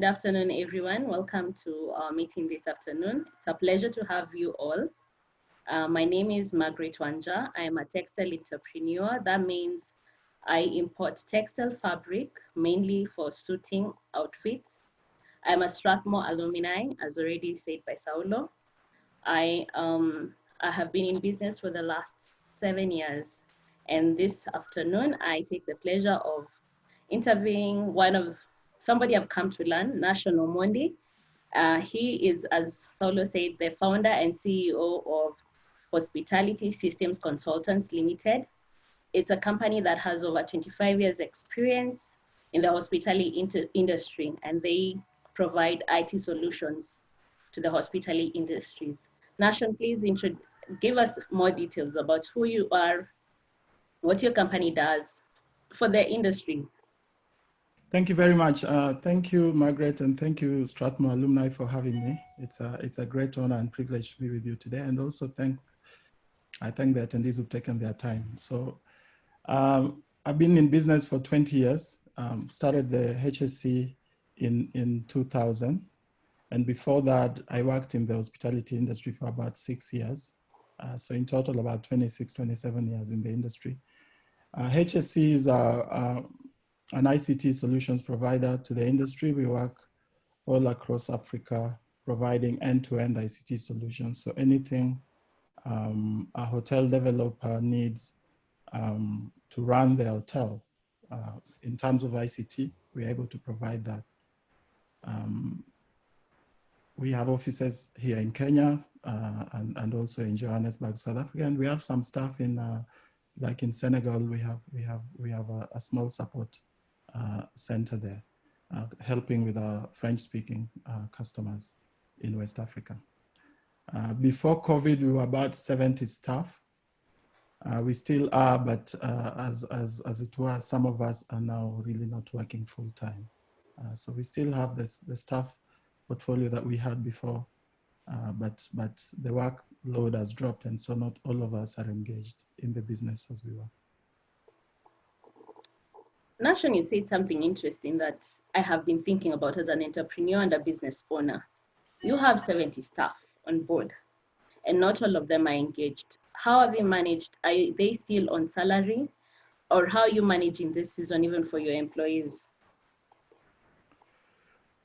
afternoon, everyone. Welcome to our meeting this afternoon. It's a pleasure to have you all. My name is Margaret Wanja. I am a textile entrepreneur. That means I import textile fabric, mainly for suiting outfits. I'm a Strathmore alumni, as already said by Saulo. I have been in business for the last 7 years. And this afternoon, I take the pleasure of interviewing somebody I've come to learn, Nashon Omondi. He is, as Saulo said, the founder and CEO of Hospitality Systems Consultants Limited. It's a company that has over 25 years experience in the hospitality industry, and they provide IT solutions to the hospitality industries. Nashon, please give us more details about who you are, what your company does for the industry. Thank you very much. Thank you, Margaret, and thank you, Strathmore Alumni, for having me. It's a great honor and privilege to be with you today, and also I thank the attendees who've taken their time. So I've been in business for 20 years, started the HSC in 2000. And before that, I worked in the hospitality industry for about 6 years. So in total, about 26, 27 years in the industry. HSC is an ICT solutions provider to the industry. We work all across Africa, providing end-to-end ICT solutions. So anything a hotel developer needs to run the hotel in terms of ICT, we're able to provide that. We have offices here in Kenya and also in Johannesburg, South Africa, and we have some staff in, like in Senegal. We have a small support center there, helping with our French-speaking customers in West Africa. Before COVID, we were about 70 staff. We still are, but as it were, some of us are now really not working full time. So we still have the staff portfolio that we had before, but the workload has dropped, and so not all of us are engaged in the business as we were. Nashon, you said something interesting that I have been thinking about as an entrepreneur and a business owner. You have 70 staff on board, and not all of them are engaged. How have you managed? Are they still on salary, or how are you managing this season even for your employees?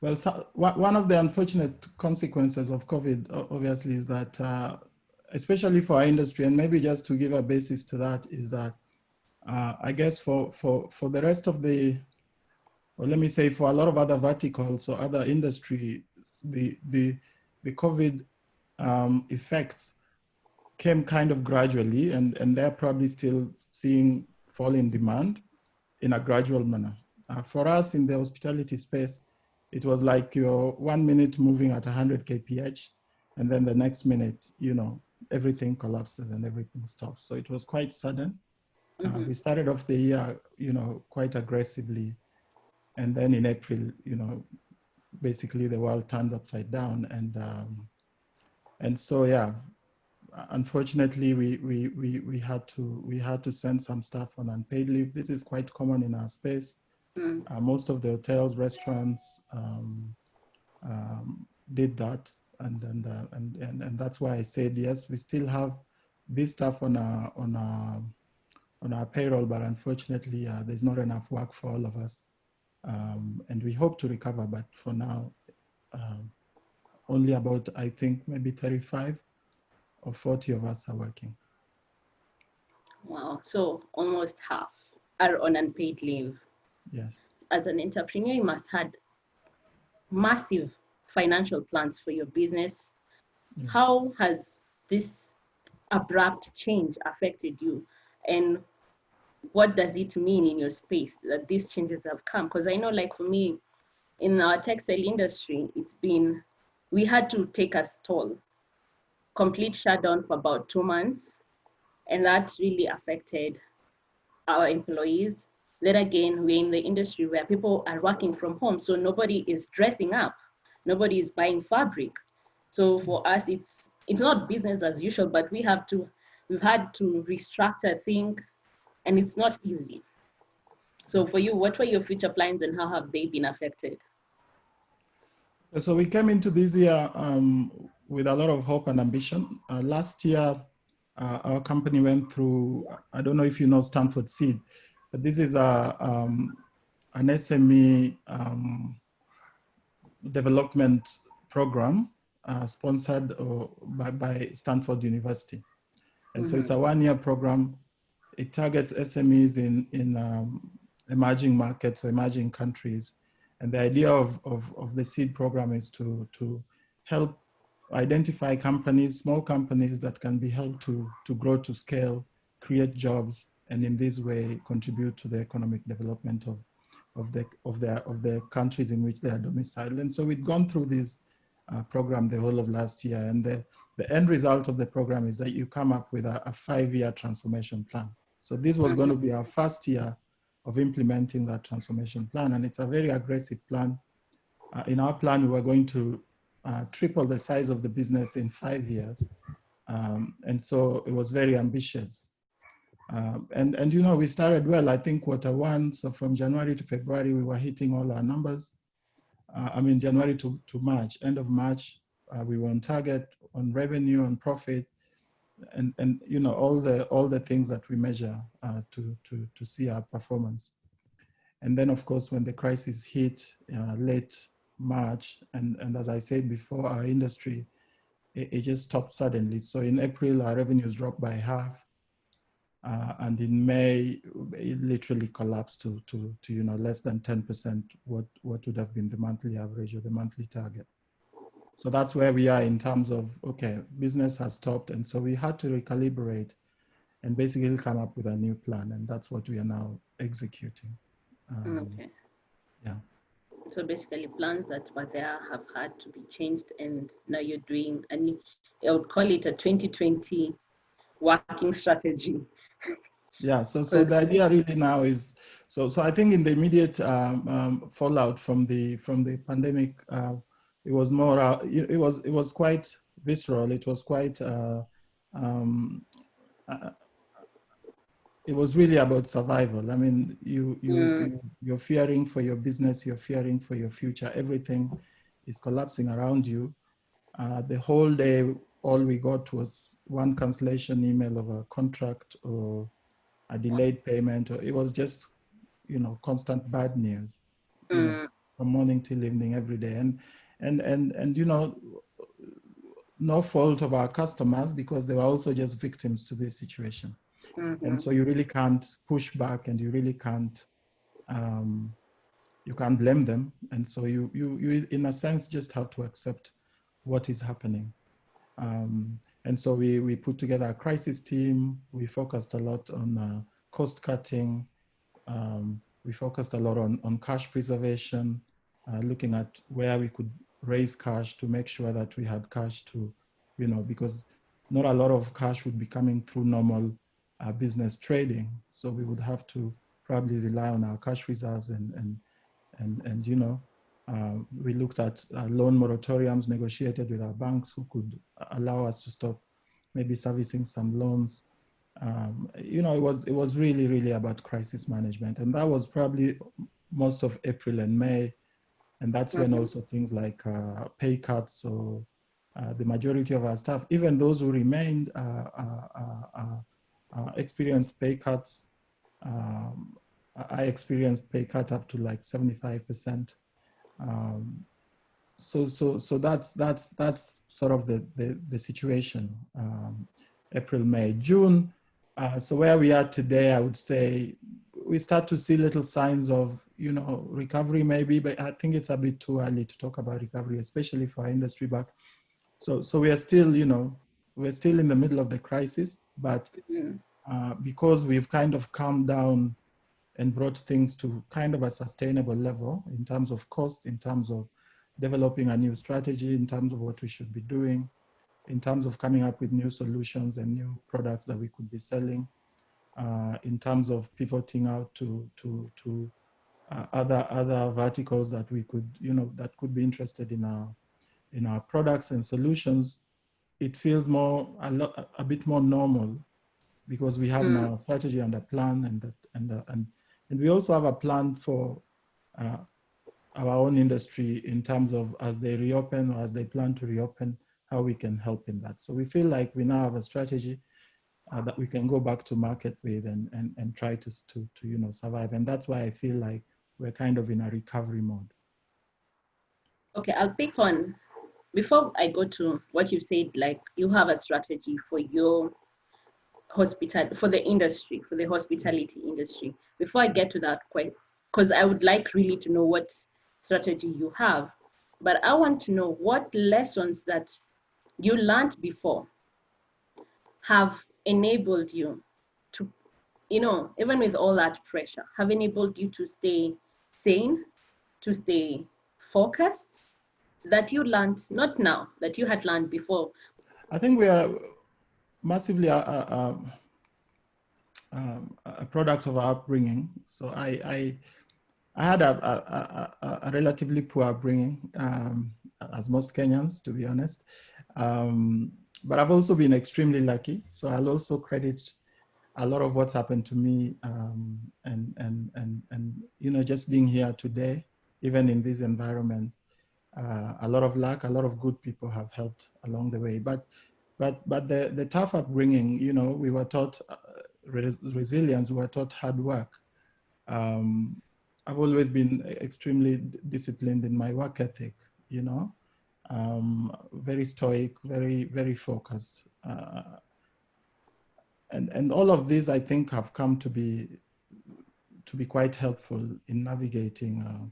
Well, so one of the unfortunate consequences of COVID, obviously, is that, especially for our industry, and maybe just to give a basis to that, is that I guess for the rest of or let me say for a lot of other verticals or other industry, the COVID effects came kind of gradually, and they're probably still seeing fall in demand in a gradual manner. For us in the hospitality space, it was like you're 1 minute moving at 100 kph, and then the next minute, everything collapses and everything stops. So it was quite sudden. We started off the year, quite aggressively. And then in April, basically the world turned upside down. And so, yeah, unfortunately, we had to send some staff on unpaid leave. This is quite common in our space. Most of the hotels, restaurants did that, and that's why I said yes. We still have this stuff on our payroll, but unfortunately, there's not enough work for all of us, and we hope to recover. But for now, only about, I think, maybe 35 or 40 of us are working. Wow! So almost half are on unpaid leave. Yes. As an entrepreneur, you must have massive financial plans for your business. Yes. How has this abrupt change affected you? And what does it mean in your space that these changes have come? Because I know, like for me, in our textile industry, we had to take a stall, complete shutdown for about 2 months. And that really affected our employees. Then again, we're in the industry where people are working from home, so nobody is dressing up, nobody is buying fabric. So for us, it's not business as usual, but we've had to restructure, think, and it's not easy. So for you, what were your future plans and how have they been affected? So we came into this year with a lot of hope and ambition. Last year, our company went through, I don't know if you know Stanford Seed, but this is an SME development program sponsored by Stanford University. And so it's a one-year program. It targets SMEs in emerging markets or emerging countries. And the idea of the seed program is to help identify companies, small companies that can be helped to grow to scale, create jobs, and in this way contribute to the economic development of the countries in which they are domiciled. And so we've gone through this program the whole of last year, and the end result of the program is that you come up with a 5-year transformation plan. So this was going to be our first year of implementing that transformation plan, and it's a very aggressive plan. In our plan, we were going to triple the size of the business in 5 years, and so it was very ambitious. And you know, we started well. I think Q1, so from January to February, we were hitting all our numbers. I mean, January to March, end of March, we were on target on revenue, on profit, and you know, all the things that we measure to see our performance. And then, of course, when the crisis hit late March, and as I said before, our industry, it just stopped suddenly. So in April, our revenues dropped by half. And in May, it literally collapsed to you know, less than 10% what would have been the monthly average or the monthly target. So that's where we are in terms of, okay, business has stopped. And so we had to recalibrate and basically come up with a new plan. And that's what we are now executing. Okay. Yeah. So basically plans that were there have had to be changed, and now you're doing, and I would call it a 2020 working strategy. Yeah, so the idea really now is, so I think in the immediate fallout from the pandemic, it was more, it was quite visceral. It was quite, it was really about survival. I mean, you're fearing for your business, you're fearing for your future. Everything is collapsing around you. The whole day, all we got was one cancellation email of a contract or a delayed payment, or it was just, you know, constant bad news, you know, from morning till evening every day. And you know, no fault of our customers, because they were also just victims to this situation. And so you really can't push back, and you really can't, you can't blame them. And so you in a sense just have to accept what is happening. And so we put together a crisis team. We focused a lot on cost cutting. We focused a lot on cash preservation, looking at where we could raise cash to make sure that we had cash to, you know, because not a lot of cash would be coming through normal business trading. So we would have to probably rely on our cash reserves and you know, we looked at loan moratoriums negotiated with our banks who could allow us to stop maybe servicing some loans. You know, it was really, really about crisis management. And that was probably most of April and May. And that's when also things like pay cuts. So the majority of our staff, even those who remained, experienced pay cuts. I experienced pay cut up to like 75%. So that's sort of the situation. April, May, June. So where we are today, I would say we start to see little signs of, you know, recovery maybe, but I think it's a bit too early to talk about recovery, especially for our industry. But so we are still, you know, we're still in the middle of the crisis, but because we've kind of calmed down and brought things to kind of a sustainable level in terms of cost, in terms of developing a new strategy, in terms of what we should be doing, in terms of coming up with new solutions and new products that we could be selling, in terms of pivoting out to other verticals that we could, you know, that could be interested in our products and solutions. It feels a bit more normal, because we have now a strategy and a plan, and we also have a plan for our own industry in terms of as they reopen or as they plan to reopen, how we can help in that. So we feel like we now have a strategy that we can go back to market with and try to survive. And that's why I feel like we're kind of in a recovery mode. Okay, I'll pick on, before I go to what you said, like you have a strategy for your for the industry, for the hospitality industry. Before I get to that question, because I would like really to know what strategy you have, but I want to know what lessons that you learned before have enabled you to, even with all that pressure, have enabled you to stay sane, to stay focused, that you learned, not now, that you had learned before? I think we are massively a product of our upbringing. So I had a relatively poor upbringing, as most Kenyans, to be honest. But I've also been extremely lucky. So I'll also credit a lot of what's happened to me, and just being here today, even in this environment. A lot of luck, a lot of good people have helped along the way. But the tough upbringing, we were taught resilience, we were taught hard work. I've always been extremely disciplined in my work ethic, very stoic, very, very focused. And all of these, I think, have come to be quite helpful in navigating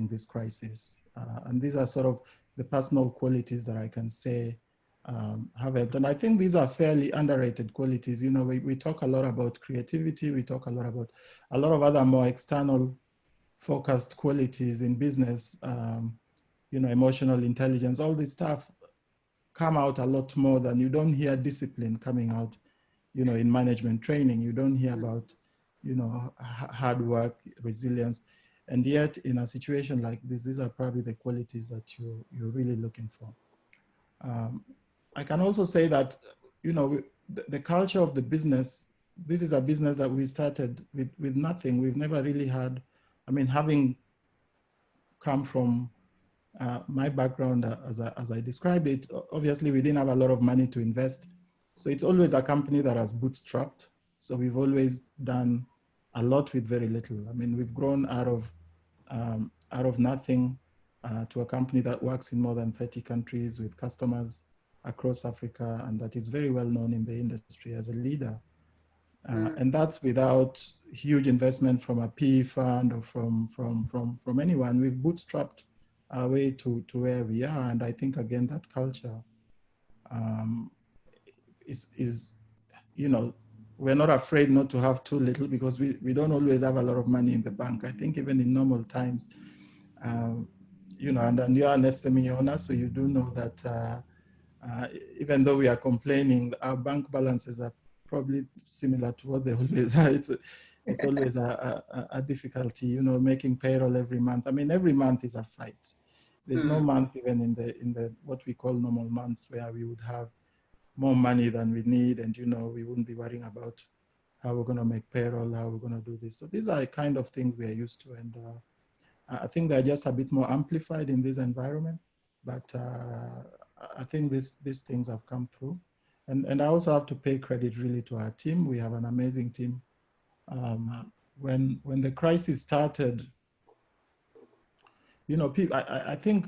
this crisis. And these are sort of the personal qualities that I can say have helped. And I think these are fairly underrated qualities. We talk a lot about creativity. We talk a lot about a lot of other more external focused qualities in business, emotional intelligence, all this stuff come out a lot more than you don't hear discipline coming out, in management training. You don't hear about, hard work, resilience. And yet in a situation like this, these are probably the qualities that you're really looking for. I can also say that, the culture of the business, this is a business that we started with nothing. We've never really had, having come from my background, as I described it, obviously we didn't have a lot of money to invest. So it's always a company that has bootstrapped. So we've always done a lot with very little. We've grown out of nothing to a company that works in more than 30 countries with customers across Africa, and that is very well known in the industry as a leader. And that's without huge investment from a PE fund or from anyone. We've bootstrapped our way to where we are. And I think, again, that culture is, we're not afraid not to have too little, because we don't always have a lot of money in the bank. I think even in normal times, and you're an SME owner, so you do know that even though we are complaining, our bank balances are probably similar to what they always are. It's always a difficulty, making payroll every month. Every month is a fight. There's no month, even in the what we call normal months, where we would have more money than we need, and we wouldn't be worrying about how we're going to make payroll, how we're going to do this. So these are kind of things we are used to, and I think they're just a bit more amplified in this environment. But I think these things have come through. And I also have to pay credit really to our team. We have an amazing team. When the crisis started, people, I think,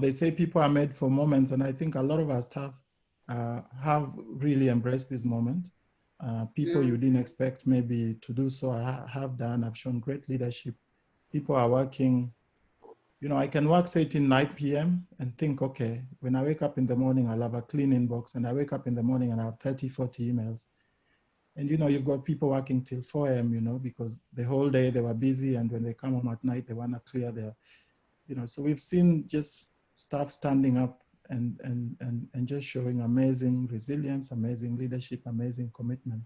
they say people are made for moments, and I think a lot of our staff have really embraced this moment. People you didn't expect maybe to do so have done, have shown great leadership. People are working. I can work, say, till 9 p.m. and think, okay, when I wake up in the morning, I'll have a clean inbox, and I wake up in the morning and I have 30, 40 emails. And, you've got people working till 4 a.m., because the whole day they were busy, and when they come home at night, they want to clear their, so we've seen just staff standing up and just showing amazing resilience, amazing leadership, amazing commitment.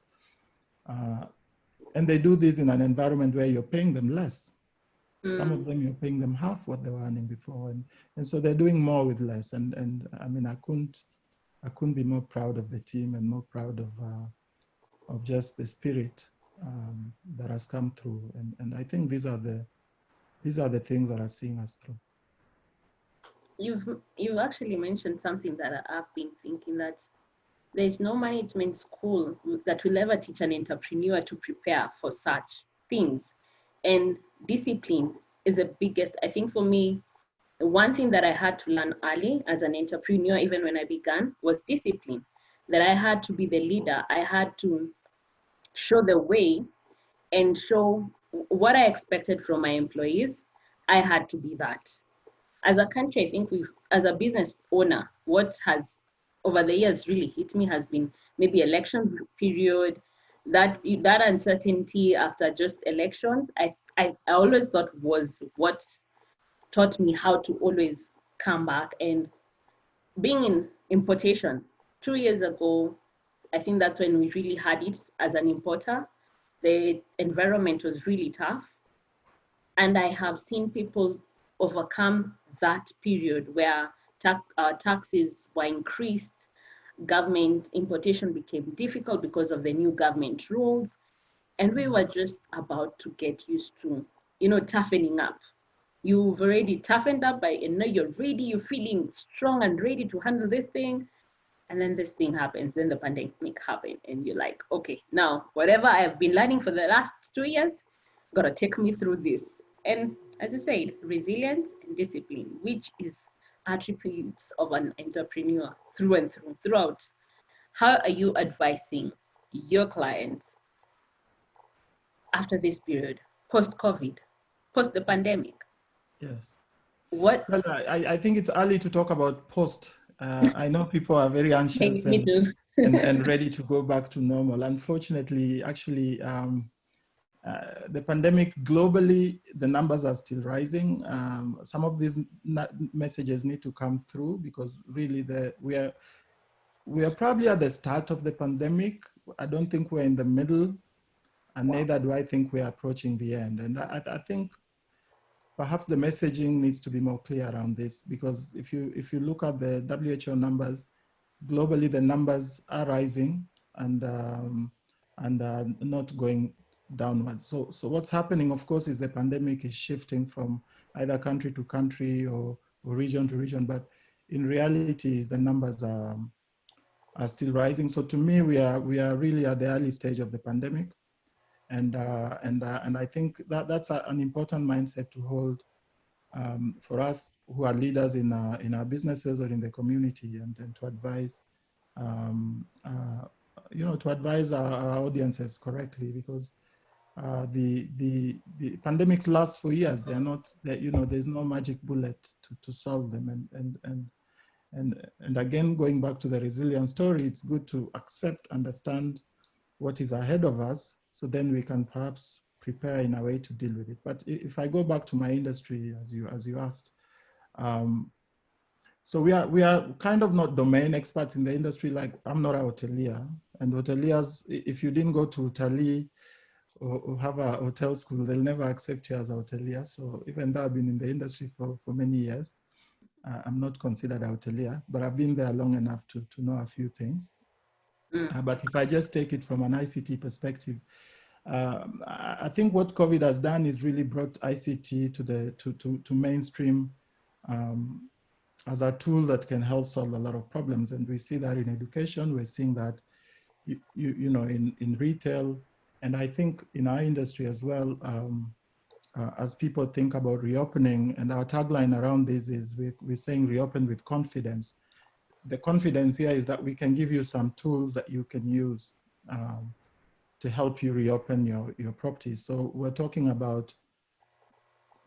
And they do this in an environment where you're paying them less. Some of them, you're paying them half what they were earning before. And so they're doing more with less. And I couldn't be more proud of the team, and more proud of just the spirit that has come through. And I think these are these are the things that are seeing us through. You've actually mentioned something that I've been thinking, that there's no management school that will ever teach an entrepreneur to prepare for such things. And discipline is the biggest, I think for me, one thing that I had to learn early as an entrepreneur, even when I began, was discipline. That I had to be the leader. I had to show the way and show what I expected from my employees. I had to be that. As a country, I think as a business owner, what has over the years really hit me has been maybe election period, that uncertainty after just elections. I always thought was what taught me how to always come back. And being in importation 2 years ago, I think that's when we really had it as an importer. The environment was really tough. And I have seen people overcome that period where taxes were increased, government importation became difficult because of the new government rules. And we were just about to get used to, toughening up. You've already toughened up and now you're ready, you're feeling strong and ready to handle this thing. And then this thing happens, then the pandemic happened, and you're like, okay, now whatever I've been learning for the last 2 years, gotta take me through this. And as I said, resilience and discipline, which is attributes of an entrepreneur through and through, throughout. How are you advising your clients after this period, post-COVID, post the pandemic? Yes. What? Well, I think it's early to talk about post. I know people are very anxious and ready to go back to normal. Unfortunately, actually, the pandemic globally, the numbers are still rising. Some of these messages need to come through because really we are probably at the start of the pandemic. I don't think we're in the middle, and neither do I think we're approaching the end. And I think perhaps the messaging needs to be more clear around this, because if you look at the WHO numbers, globally the numbers are rising and not going downwards. So what's happening, of course, is the pandemic is shifting from either country to country or region to region, but in reality, the numbers are still rising. So to me, we are really at the early stage of the pandemic. And I think that's an important mindset to hold for us who are leaders in our businesses or in the community, and to advise, to advise our audiences correctly, because the pandemics last for years. They're not, there's no magic bullet to solve them. And again, going back to the resilience story, it's good to accept, understand what is ahead of us, so then we can perhaps prepare in a way to deal with it. But if I go back to my industry, as you asked, so we are kind of not domain experts in the industry. Like, I'm not a hotelier, and hoteliers, if you didn't go to Italy or have a hotel school, they'll never accept you as a hotelier. So even though I've been in the industry for many years, I'm not considered a hotelier, but I've been there long enough to know a few things. But if I just take it from an ICT perspective, I think what COVID has done is really brought ICT to mainstream as a tool that can help solve a lot of problems. And we see that in education, we're seeing that in retail, and I think in our industry as well, as people think about reopening. And our tagline around this is we're saying reopen with confidence. The confidence here is that we can give you some tools that you can use to help you reopen your properties. So we're talking about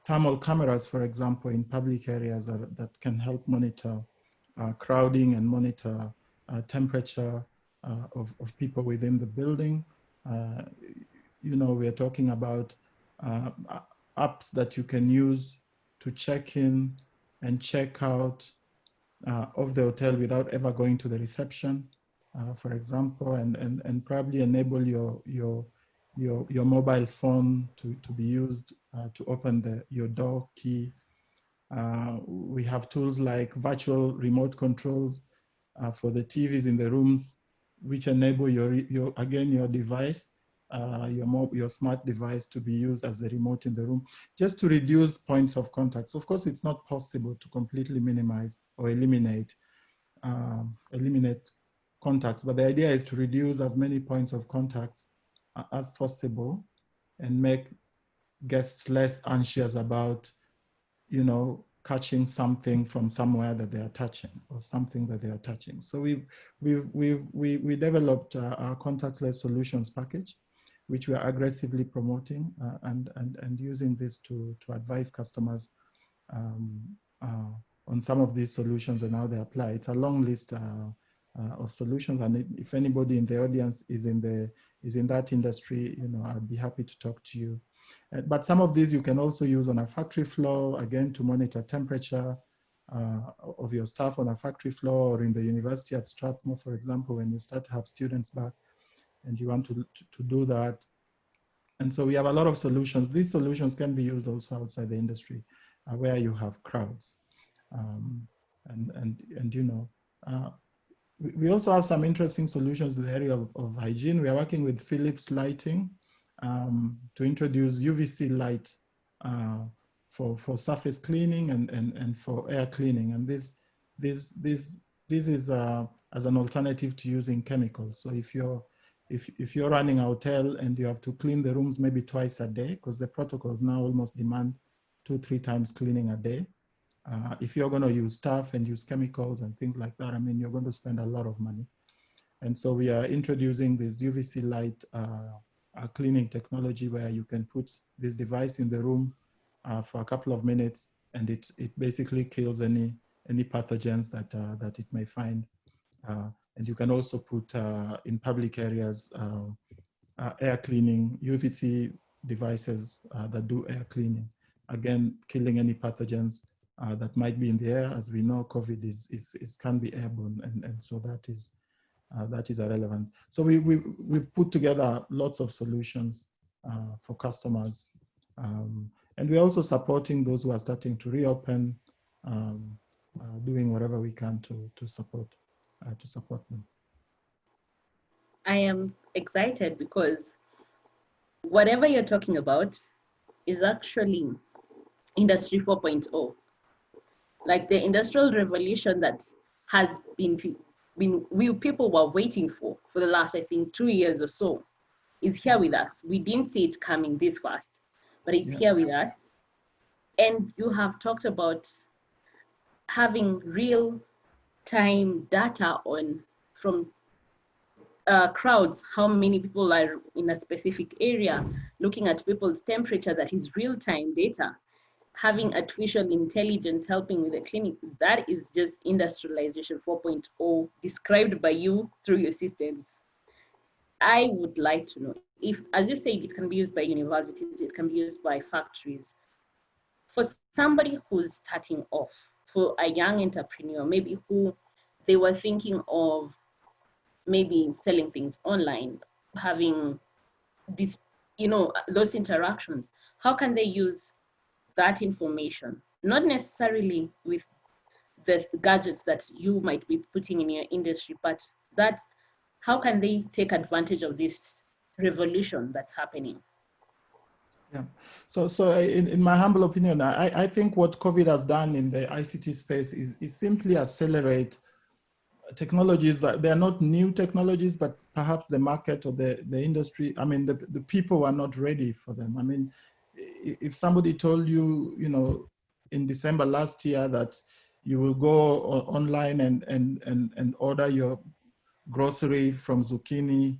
thermal cameras, for example, in public areas that can help monitor crowding and monitor temperature of people within the building. We're talking about apps that you can use to check in and check out of the hotel without ever going to the reception, for example, and probably enable your mobile phone to be used to open your door key. We have tools like virtual remote controls for the TVs in the rooms, which enable your device your smart device to be used as the remote in the room, just to reduce points of contact. So of course, it's not possible to completely minimize or eliminate contacts, but the idea is to reduce as many points of contacts as possible and make guests less anxious about, catching something from somewhere that they are touching or something that they are touching. So we developed our contactless solutions package, which we are aggressively promoting and using this to advise customers on some of these solutions and how they apply. It's a long list of solutions, and if anybody in the audience is in that industry, I'd be happy to talk to you. But some of these you can also use on a factory floor, again, to monitor temperature of your staff on a factory floor, or in the university at Strathmore, for example, when you start to have students back and you want to do that. And so we have a lot of solutions. These solutions can be used also outside the industry where you have crowds. We also have some interesting solutions in the area of hygiene. We are working with Philips Lighting to introduce UVC light for surface cleaning and for air cleaning. And this is as an alternative to using chemicals. So if you're running a hotel and you have to clean the rooms maybe twice a day, because the protocols now almost demand 2-3 times cleaning a day. If you're going to use stuff and use chemicals and things like that, I mean, you're going to spend a lot of money. And so we are introducing this UVC light cleaning technology where you can put this device in the room for a couple of minutes, and it basically kills any pathogens that it may find. And you can also put in public areas air cleaning, UVC devices that do air cleaning. Again, killing any pathogens that might be in the air. As we know, COVID can be airborne, and so that is irrelevant. So we've put together lots of solutions for customers, and we're also supporting those who are starting to reopen, doing whatever we can to support them. I am excited because whatever you're talking about is actually Industry 4.0. Like the industrial revolution that has people were waiting for the last, I think, 2 years or so, is here with us. We didn't see it coming this fast, but it's here with us. And you have talked about having real-time data from crowds, how many people are in a specific area, looking at people's temperature, that is real-time data. Having artificial intelligence helping with the clinic, that is just industrialization 4.0 described by you through your systems. I would like to know if, as you said, it can be used by universities, it can be used by factories. For somebody who's starting off, for a young entrepreneur, maybe who they were thinking of maybe selling things online, having this, those interactions, how can they use that information, not necessarily with the gadgets that you might be putting in your industry, but how can they take advantage of this revolution that's happening? Yeah, so in my humble opinion, I think what COVID has done in the ICT space is simply accelerate technologies that they are not new technologies, but perhaps the market or the industry, I mean, the people were not ready for them. I mean, if somebody told you, in December last year that you will go online and order your grocery from Zucchini,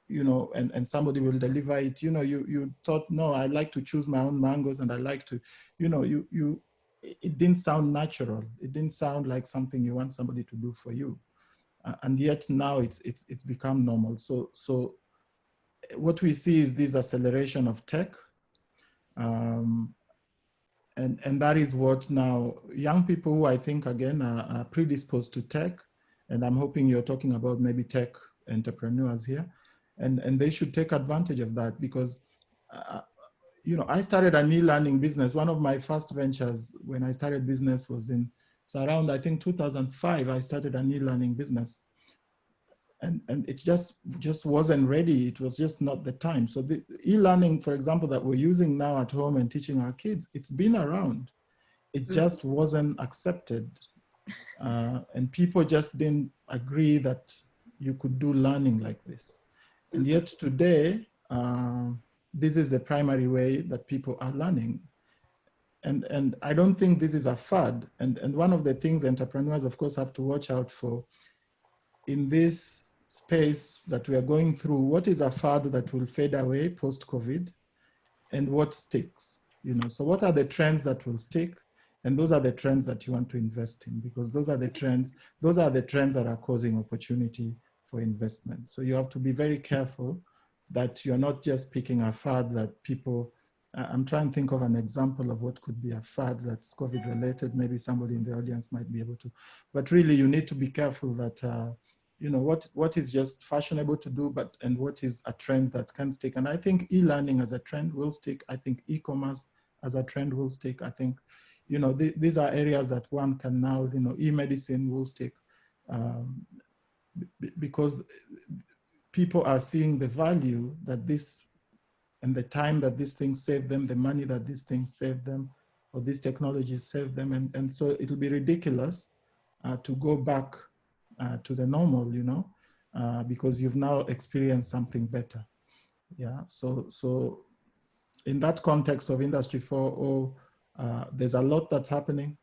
and somebody will deliver it, you thought, no, I like to choose my own mangoes, and I like to, it didn't sound natural. It didn't sound like something you want somebody to do for you. And yet now it's become normal. So what we see is this acceleration of tech. And that is what now young people who I think, again, are predisposed to tech. And I'm hoping you're talking about maybe tech entrepreneurs here. And they should take advantage of that because, I started an e-learning business. One of my first ventures when I started business was around, I think, 2005, I started an e-learning business. and it just wasn't ready. It was just not the time. So the e-learning, for example, that we're using now at home and teaching our kids, it's been around. It just wasn't accepted. And people just didn't agree that you could do learning like this. And yet today, this is the primary way that people are learning. And I don't think this is a fad. And one of the things entrepreneurs, of course, have to watch out for in this space that we are going through, what is a fad that will fade away post-COVID and what sticks? You know, so what are the trends that will stick? And those are the trends that you want to invest in, because those are the trends that are causing opportunity for investment. So you have to be very careful that you're not just picking a fad that people, I'm trying to think of an example of what could be a fad that's COVID related. Maybe somebody in the audience might be able to, but really you need to be careful that, you know, what is just fashionable to do, and what is a trend that can stick. And I think e-learning as a trend will stick. I think e-commerce as a trend will stick. I think, you know, these are areas that one can now, you know, e-medicine will stick because people are seeing the value that this, and the time that these things save them, the money that these things save them, or these technologies save them. And so it'll be ridiculous to go back to the normal, you know, because you've now experienced something better. Yeah, so in that context of Industry 4.0, there's a lot that's happening.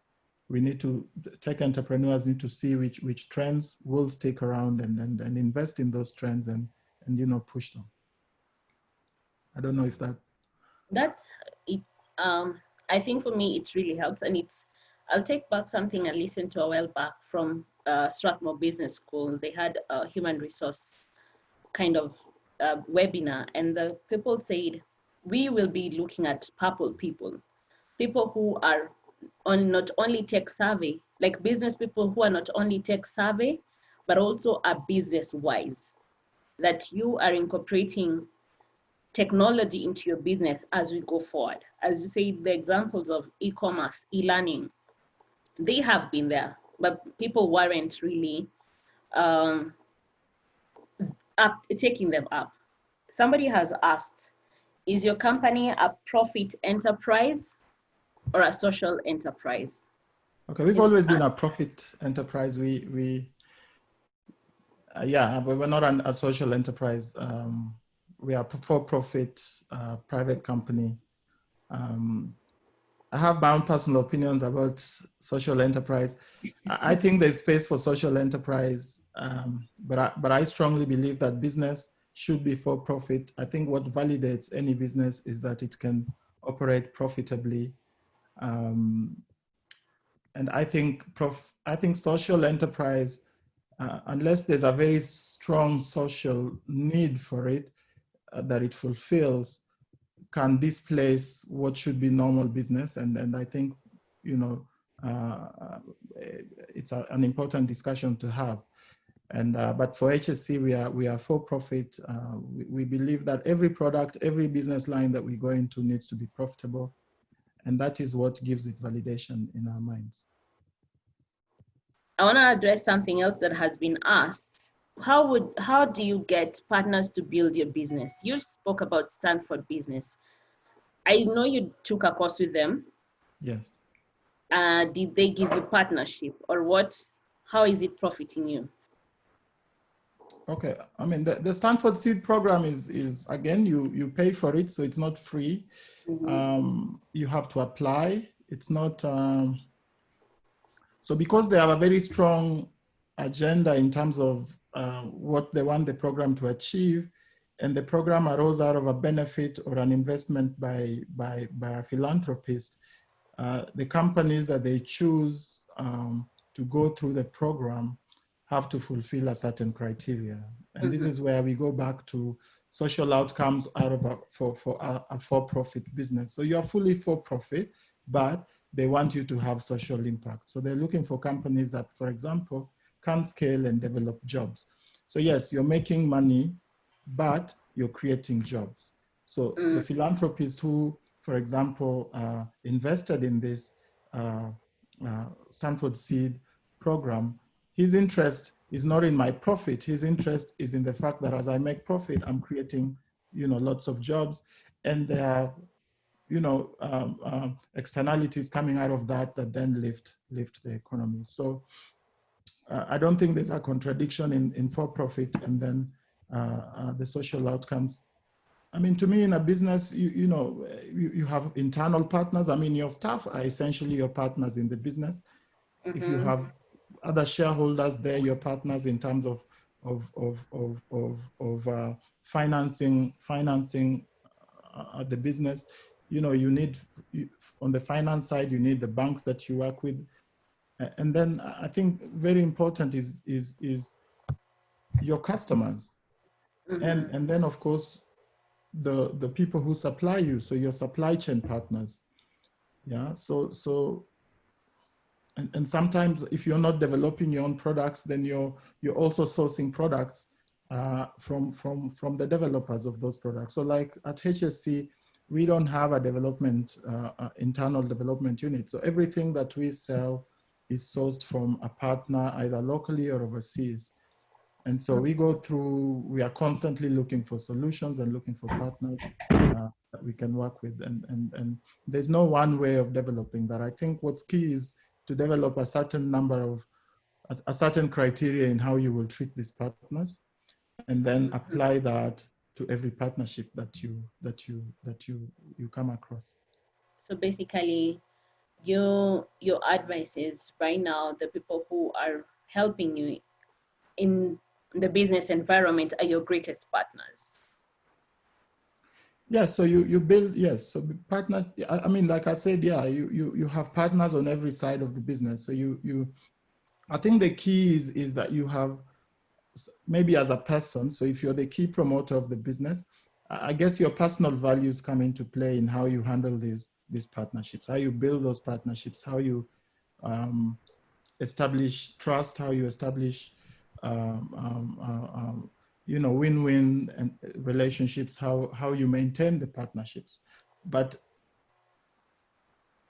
We need to, tech entrepreneurs need to see which trends will stick around and invest in those trends and you know, push them. I don't know if that. I think for me, it really helps. And I'll take back something I listened to a while back from Strathmore Business School. They had a human resource kind of webinar, and the people said, we will be looking at purple people who are not only tech savvy, like business people who are not only tech savvy, but also are business wise, that you are incorporating technology into your business as we go forward. As you say, the examples of e-commerce, e-learning, they have been there, but people weren't really taking them up. Somebody has asked, is your company a profit enterprise or a social enterprise? Okay, we've always been a profit enterprise. Yeah, but we're not a social enterprise. We are for-profit private company. I have my own personal opinions about social enterprise. I think there's space for social enterprise, but I strongly believe that business should be for profit. I think what validates any business is that it can operate profitably. And I think social enterprise, unless there's a very strong social need for it that it fulfills, can displace what should be normal business. And I think, you know, it's an important discussion to have. And but for HSC, we are for profit. We believe that every product, every business line that we go into needs to be profitable. And that is what gives it validation in our minds. I want to address something else that has been asked. How do you get partners to build your business? You spoke about Stanford Business. I know you took a course with them. Yes. Did they give you partnership, or what? How is it profiting you? Okay, I mean, the Stanford Seed Program is again, you pay for it, so it's not free. Mm-hmm. You have to apply. It's not, so because they have a very strong agenda in terms of what they want the program to achieve, and the program arose out of a benefit or an investment by a philanthropist, the companies that they choose to go through the program have to fulfill a certain criteria. And mm-hmm. This is where we go back to social outcomes out of a for-profit business. So you're fully for-profit, but they want you to have social impact. So they're looking for companies that, for example, can scale and develop jobs. So yes, you're making money, but you're creating jobs. So the philanthropist who, for example, invested in this Stanford Seed Program, his interest is not in my profit. His interest is in the fact that as I make profit, I'm creating, lots of jobs, and there are, externalities coming out of that then lift the economy. So I don't think there's a contradiction in for-profit and then the social outcomes. I mean, to me, in a business, you have internal partners. I mean, your staff are essentially your partners in the business. If you have other shareholders, they're your partners in terms of financing the business. You need, on the finance side, you need the banks that you work with. And then I think very important is your customers. And then, of course, the people who supply you, so your supply chain partners. Yeah, and sometimes if you're not developing your own products, then you're also sourcing products from the developers of those products. So like at HSC, we don't have a internal development unit. So everything that we sell is sourced from a partner, either locally or overseas. And so we are constantly looking for solutions and looking for partners that we can work with. And there's no one way of developing that. I think what's key is to develop a certain a certain criteria in how you will treat these partners, and then apply that to every partnership that you come across. So basically, your advice is right now the people who are helping you in the business environment are your greatest partners. Yeah, so you build, yes, so partner, I mean, like I said, yeah, you have partners on every side of the business. So I think the key is that you have, maybe as a person, so if you're the key promoter of the business, I guess your personal values come into play in how you handle these partnerships, how you build those partnerships, how you establish trust, how you establish win-win and relationships, how you maintain the partnerships. But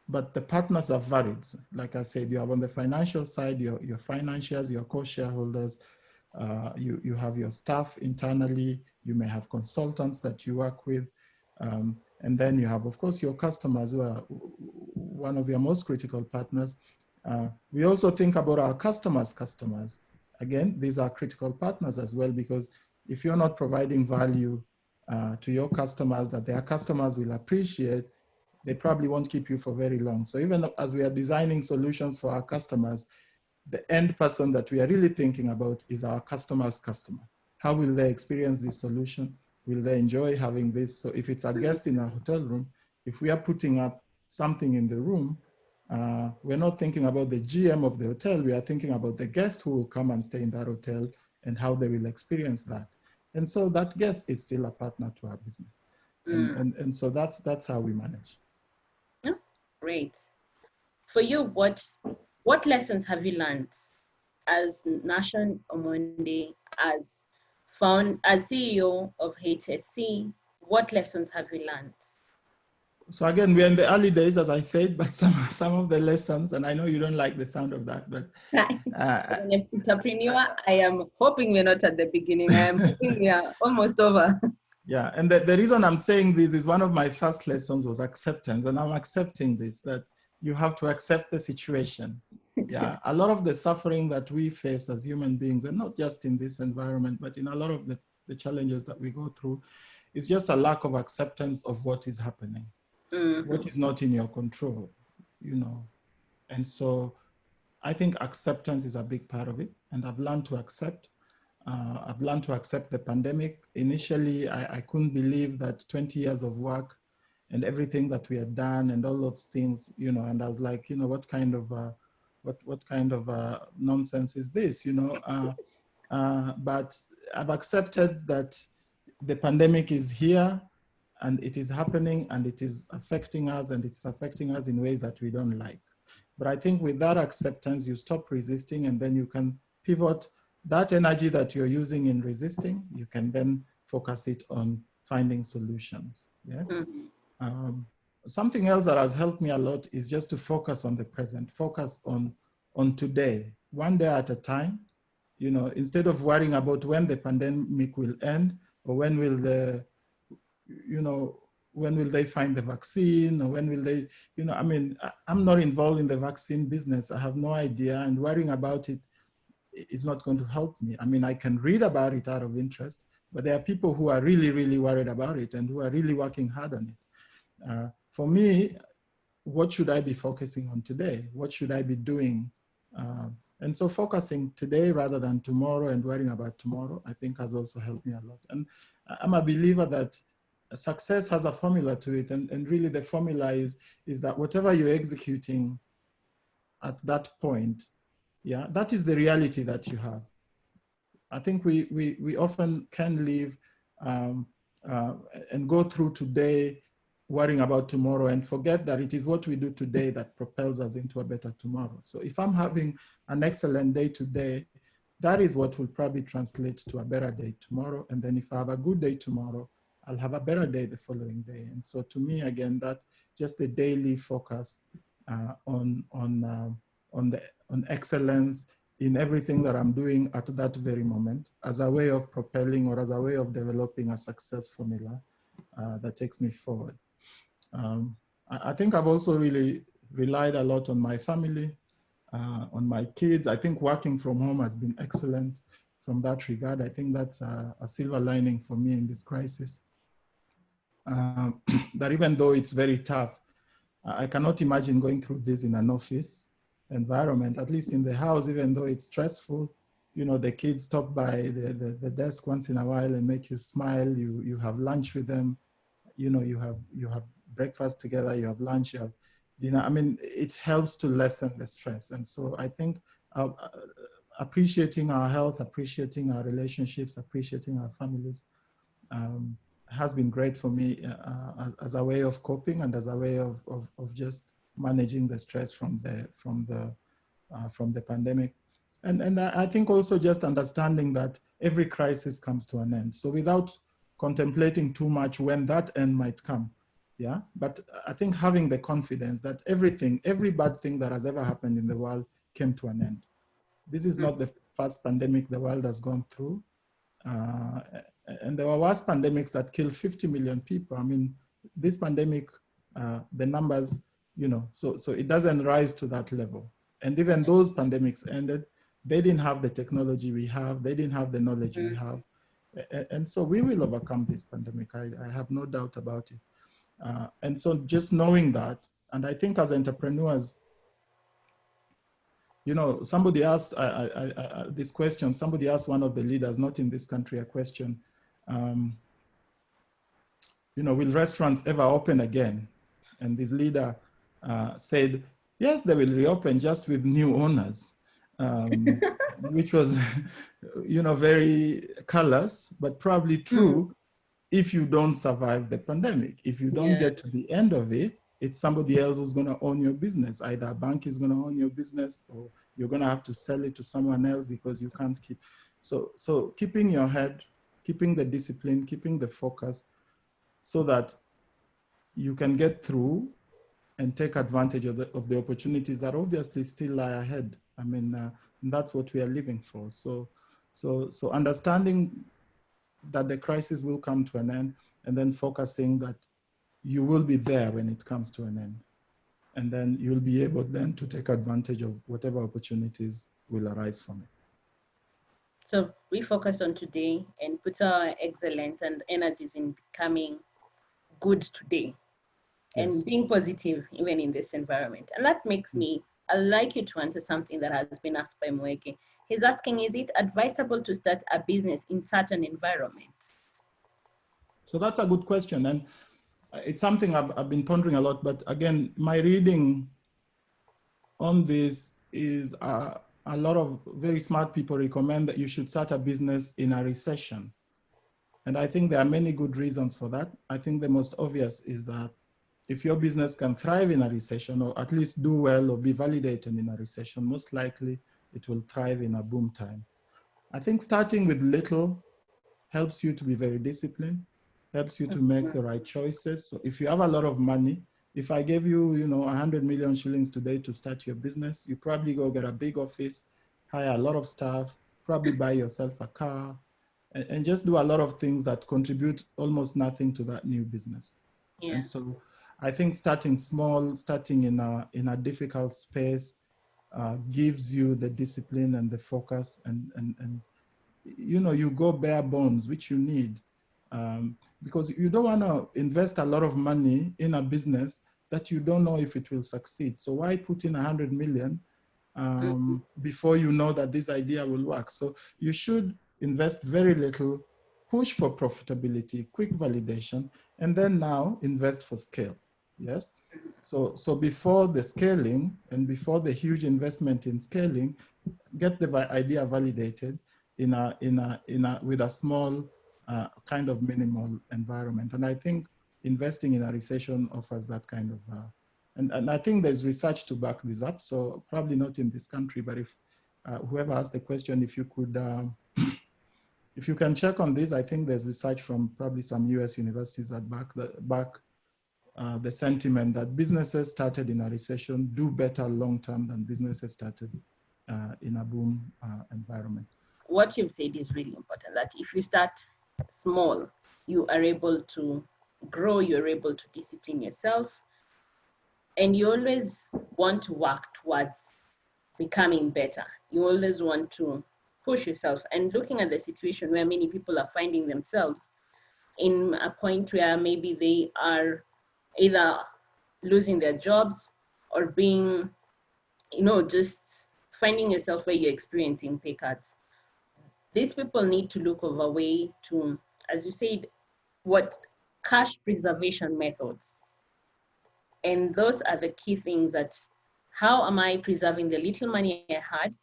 the partners are varied. Like I said, you have on the financial side, your financiers, your co-shareholders, you have your staff internally, you may have consultants that you work with, and then you have, of course, your customers who are one of your most critical partners. We also think about our customers. Again, these are critical partners as well, because if you're not providing value to your customers that their customers will appreciate, they probably won't keep you for very long. So even as we are designing solutions for our customers, the end person that we are really thinking about is our customer's customer. How will they experience this solution? Will they enjoy having this? So if it's a guest in a hotel room, if we are putting up something in the room, we're not thinking about the GM of the hotel, we are thinking about the guest who will come and stay in that hotel and how they will experience that. And so that guest is still a partner to our business. And so that's how we manage. Yeah, great. For you, what lessons have you learned as Nashon Omondi, as CEO of HSC? What lessons have you learned? So again, we're in the early days, as I said, but some of the lessons, and I know you don't like the sound of that, but as an entrepreneur, I am hoping we're not at the beginning. I am hoping we are almost over. Yeah, and the reason I'm saying this is one of my first lessons was acceptance, and I'm accepting this, that you have to accept the situation. Yeah, a lot of the suffering that we face as human beings, and not just in this environment, but in a lot of the challenges that we go through, is just a lack of acceptance of what is happening, what is not in your control, And so I think acceptance is a big part of it, and I've learned to accept. I've learned to accept the pandemic. Initially, I couldn't believe that 20 years of work and everything that we had done and all those things, and I was like, what kind of nonsense is this, but I've accepted that the pandemic is here and it is happening and it is affecting us, and it's affecting us in ways that we don't like. But I think with that acceptance, you stop resisting, and then you can pivot that energy that you're using in resisting, you can then focus it on finding solutions. Yes. Something else that has helped me a lot is just to focus on the present, focus on today, one day at a time. You know, instead of worrying about when the pandemic will end, or when will the, you know, when will they find the vaccine, or when will they, you know, I mean, I'm not involved in the vaccine business. I have no idea, and worrying about it is not going to help me. I mean, I can read about it out of interest, but there are people who are really, really worried about it and who are really working hard on it. For me, what should I be focusing on today? What should I be doing? And so focusing today rather than tomorrow and worrying about tomorrow, I think has also helped me a lot. And I'm a believer that success has a formula to it. And really the formula is that whatever you're executing at that point, yeah, that is the reality that you have. I think we often can live and go through today worrying about tomorrow and forget that it is what we do today that propels us into a better tomorrow. So if I'm having an excellent day today, that is what will probably translate to a better day tomorrow. And then if I have a good day tomorrow, I'll have a better day the following day. And so to me, again, that just the daily focus on excellence in everything that I'm doing at that very moment as a way of propelling or as a way of developing a success formula that takes me forward. I think I've also really relied a lot on my family, on my kids. I think working from home has been excellent from that regard. I think that's a silver lining for me in this crisis. That even though it's very tough, I cannot imagine going through this in an office environment, at least in the house, even though it's stressful. You know, the kids stop by the desk once in a while and make you smile. You have lunch with them. You know, you have breakfast together, you have lunch, you have dinner. I mean, it helps to lessen the stress. And so I think appreciating our health, appreciating our relationships, appreciating our families has been great for me as a way of coping and as a way of just managing the stress from the pandemic. And I think also just understanding that every crisis comes to an end. So without contemplating too much when that end might come, yeah? But I think having the confidence that every bad thing that has ever happened in the world came to an end. This is not the first pandemic the world has gone through. And there were worse pandemics that killed 50 million people. I mean, this pandemic, the numbers, you know, so it doesn't rise to that level. And even those pandemics ended, they didn't have the technology we have, they didn't have the knowledge we have. And so we will overcome this pandemic. I have no doubt about it. And so just knowing that, and I think as entrepreneurs, you know, somebody asked this question, somebody asked one of the leaders, not in this country, a question, you know, will restaurants ever open again? And this leader said, yes, they will reopen just with new owners, which was, you know, very callous, but probably true if you don't survive the pandemic. If you don't get to the end of it, it's somebody else who's going to own your business. Either a bank is going to own your business, or you're going to have to sell it to someone else because you can't keep. So keeping your head, keeping the discipline, keeping the focus so that you can get through and take advantage of the opportunities that obviously still lie ahead. I mean, that's what we are living for. So understanding that the crisis will come to an end, and then focusing that you will be there when it comes to an end. And then you'll be able then to take advantage of whatever opportunities will arise from it. So we focus on today and put our excellence and energies in becoming good today and being positive even in this environment. And that makes me, I'd like you to answer something that has been asked by Mweke. He's asking, is it advisable to start a business in such an environment? So that's a good question. And it's something I've been pondering a lot, but again, my reading on this is a lot of very smart people recommend that you should start a business in a recession. And I think there are many good reasons for that. I think the most obvious is that if your business can thrive in a recession, or at least do well or be validated in a recession, most likely it will thrive in a boom time. I think starting with little helps you to be very disciplined, helps you to make the right choices. So if you have a lot of money, if I gave you, 100 million shillings today to start your business, you probably go get a big office, hire a lot of staff, probably buy yourself a car, and just do a lot of things that contribute almost nothing to that new business. Yeah. And so I think starting small, starting in a difficult space gives you the discipline and the focus, and you know, you go bare bones, which you need, because you don't want to invest a lot of money in a business that you don't know if it will succeed. So why put in 100 million before you know that this idea will work? So you should invest very little, push for profitability, quick validation, and then now invest for scale. Yes. So before the scaling and before the huge investment in scaling, get the idea validated with a small kind of minimal environment. And I think investing in a recession offers that kind of, and I think there's research to back this up. So probably not in this country, but if whoever asked the question, if you could, if you can check on this, I think there's research from probably some US universities that back the sentiment that businesses started in a recession do better long-term than businesses started in a boom environment. What you've said is really important, that if you start small, you are able to grow, you're able to discipline yourself, and you always want to work towards becoming better. You always want to push yourself. And looking at the situation where many people are finding themselves in a point where maybe they are either losing their jobs or being, you know, just finding yourself where you're experiencing pay cuts. These people need to look of a way to, as you said, what cash preservation methods. And those are the key things, that how am I preserving the little money I had,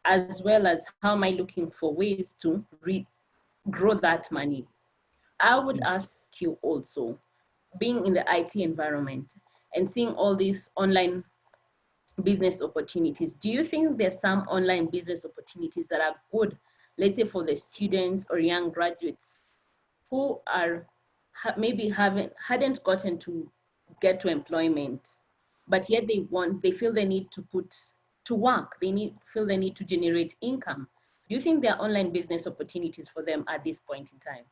as well as how am I looking for ways to grow that money. I would ask you also, being in the IT environment and seeing all these online business opportunities, do you think there's some online business opportunities that are good, let's say for the students or young graduates who are maybe hadn't gotten to get to employment, but yet they feel they need to put to work, feel they need to generate income? Do you think there are online business opportunities for them at this point in time?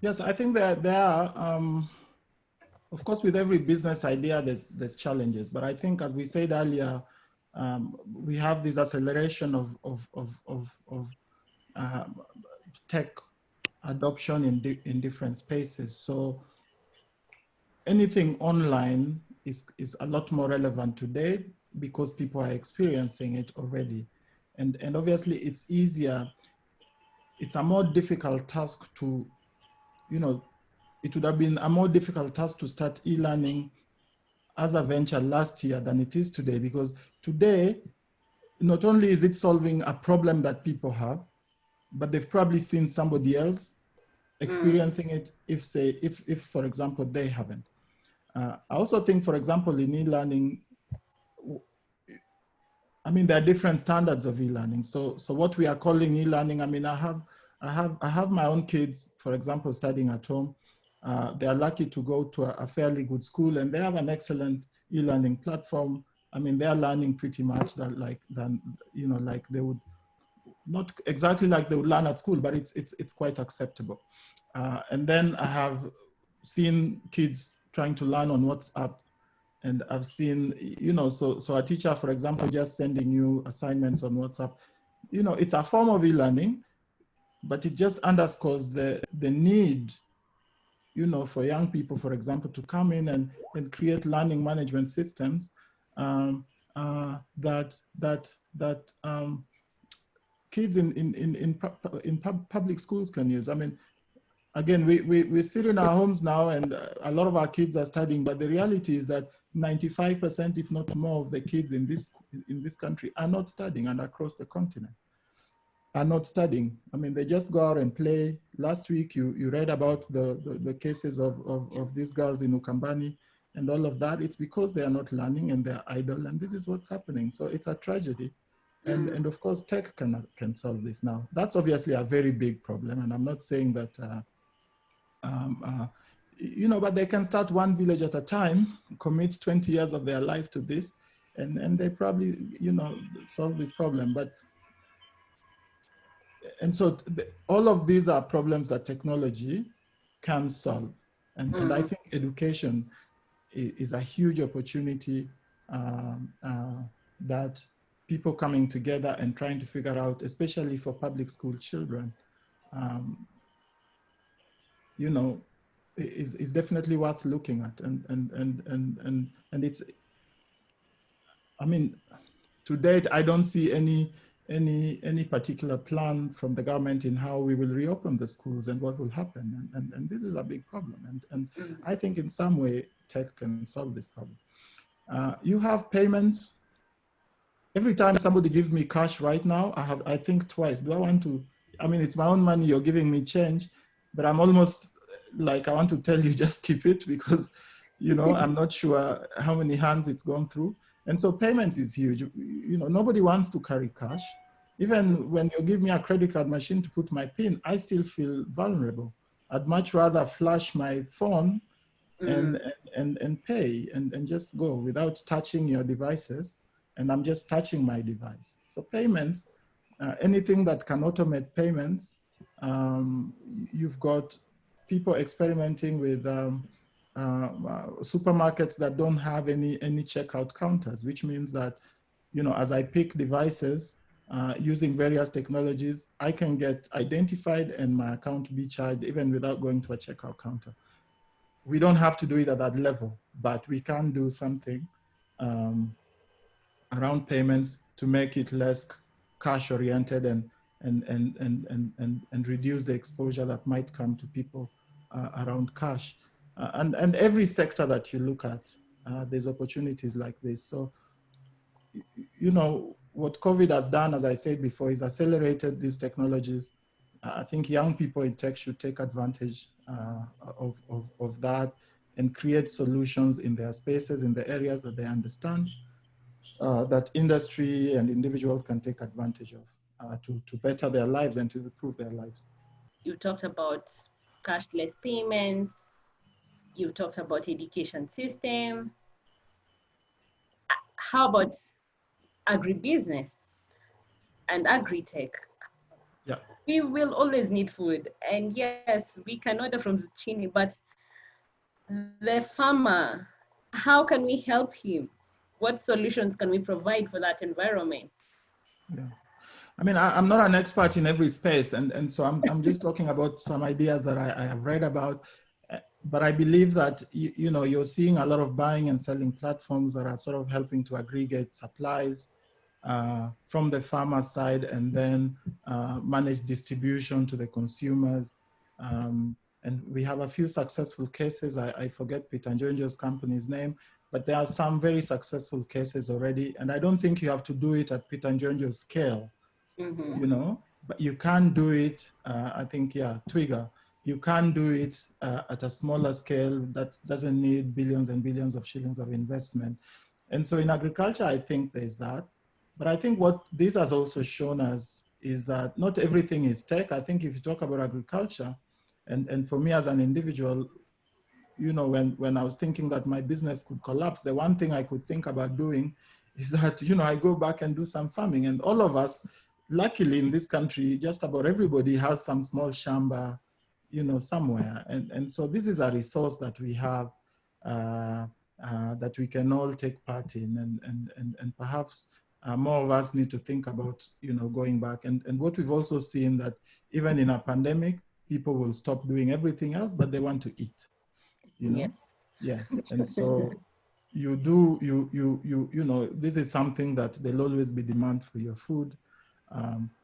Yes, I think that there are. Of course, with every business idea, there's challenges. But I think, as we said earlier, we have this acceleration of tech adoption in different spaces. So anything online is a lot more relevant today because people are experiencing it already. And obviously it's easier. It's a more difficult task to, you know, it would have been a more difficult task to start e-learning as a venture last year than it is today, because today, not only is it solving a problem that people have, but they've probably seen somebody else experiencing it if for example, they haven't. I also think, for example, in e-learning, I mean, there are different standards of e-learning. So what we are calling e-learning, I mean, I have my own kids, for example, studying at home. They are lucky to go to a fairly good school, and they have an excellent e-learning platform. I mean, they are learning pretty much like they would, not exactly like they would learn at school, but it's quite acceptable. And then I have seen kids trying to learn on WhatsApp, and I've seen, you know, so a teacher, for example, just sending you assignments on WhatsApp, you know, it's a form of e-learning, but it just underscores the need, you know, for young people, for example, to come in and create learning management systems that kids in public schools can use. I mean, again, we sit in our homes now, and a lot of our kids are studying, but the reality is that 95%, if not more, of the kids in this country are not studying, and across the continent are not studying. I mean, they just go out and play. Last week, you read about the cases of these girls in Ukambani and all of that. It's because they are not learning and they're idle, and this is what's happening. So it's a tragedy. And of course, tech can solve this now. That's obviously a very big problem, and I'm not saying that, you know, but they can start one village at a time, commit 20 years of their life to this, and they probably, you know, solve this problem. But and so all of these are problems that technology can solve. And I think education is a huge opportunity that people coming together and trying to figure out, especially for public school children, you know, is definitely worth looking at. And it's, I mean, to date, I don't see any particular plan from the government in how we will reopen the schools and what will happen. And this is a big problem. And I think in some way, tech can solve this problem. You have payments. Every time somebody gives me cash right now, I think twice. Do I want to, I mean, it's my own money, you're giving me change, but I'm almost like, I want to tell you, just keep it, because, you know, I'm not sure how many hands it's gone through. And so payments is huge. You know, nobody wants to carry cash. Even when you give me a credit card machine to put my PIN, I still feel vulnerable. I'd much rather flash my phone and pay and just go without touching your devices. And I'm just touching my device. So payments, anything that can automate payments, you've got people experimenting with supermarkets that don't have any checkout counters, which means that, you know, as I pick devices using various technologies, I can get identified and my account be charged even without going to a checkout counter. We don't have to do it at that level, but we can do something around payments to make it less cash oriented and reduce the exposure that might come to people around cash. And every sector that you look at, there's opportunities like this. So, you know, what COVID has done, as I said before, is accelerated these technologies. I think young people in tech should take advantage of that and create solutions in their spaces, in the areas that they understand, that industry and individuals can take advantage of to better their lives and to improve their lives. You talked about cashless payments. You talked about education system. How about agribusiness and agri-tech? Yeah. We will always need food. And yes, we can order from Chini, but the farmer, how can we help him? What solutions can we provide for that environment? Yeah. I mean, I'm not an expert in every space, and so I'm just talking about some ideas that I have read about. But I believe that, you know, you're seeing a lot of buying and selling platforms that are sort of helping to aggregate supplies from the farmer side and then manage distribution to the consumers. And we have a few successful cases. I forget Peter Njonjo's company's name, but there are some very successful cases already. And I don't think you have to do it at Peter Njonjo's scale, you know, but you can do it, I think, yeah, Twigger. You can do it at a smaller scale that doesn't need billions and billions of shillings of investment. And so in agriculture, I think there's that. But I think what this has also shown us is that not everything is tech. I think if you talk about agriculture, and for me as an individual, you know, when I was thinking that my business could collapse, the one thing I could think about doing is that, you know, I go back and do some farming. And all of us, luckily in this country, just about everybody has some small shamba, you know, somewhere. And so this is a resource that we have that we can all take part in. And perhaps more of us need to think about, you know, going back. And what we've also seen that even in a pandemic, people will stop doing everything else, but they want to eat, you know? Yes. And so you know, this is something that there'll always be demand for your food.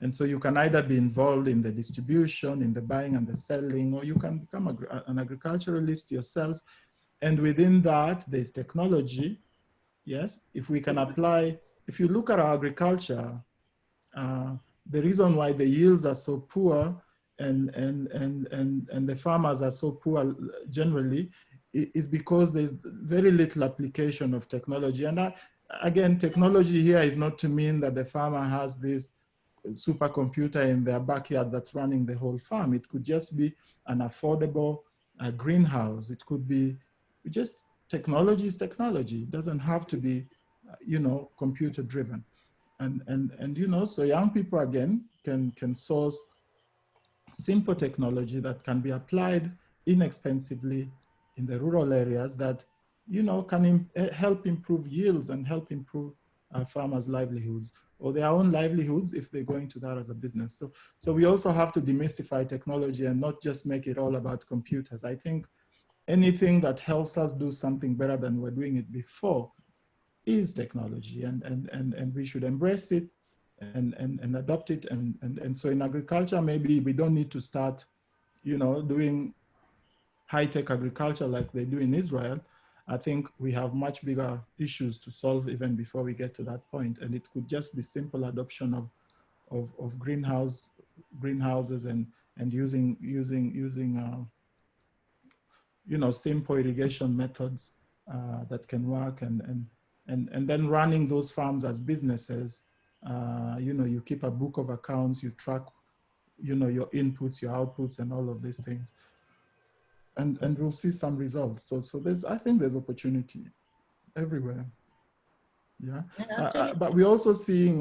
And so you can either be involved in the distribution, in the buying and the selling, or you can become an agriculturalist yourself. And within that, there's technology. Yes, if we can apply, if you look at our agriculture, the reason why the yields are so poor and the farmers are so poor generally is because there's very little application of technology. And again, technology here is not to mean that the farmer has this supercomputer in their backyard that's running the whole farm. It could just be an affordable greenhouse. It could be just technology is technology. It doesn't have to be, you know, computer driven. And you know, so young people again can source simple technology that can be applied inexpensively in the rural areas that, can help improve yields and help improve farmers' livelihoods, or their own livelihoods if they're going to that as a business. So we also have to demystify technology and not just make it all about computers. I think anything that helps us do something better than we're doing it before is technology, and we should embrace it and adopt it. And so in agriculture, maybe we don't need to start, doing high-tech agriculture like they do in Israel. I think we have much bigger issues to solve even before we get to that point. And it could just be simple adoption of greenhouses and using simple irrigation methods that can work, and then running those farms as businesses. You keep a book of accounts, you track, your inputs, your outputs, and all of these things. And we'll see some results. So I think there's opportunity everywhere. Yeah. But we're also seeing,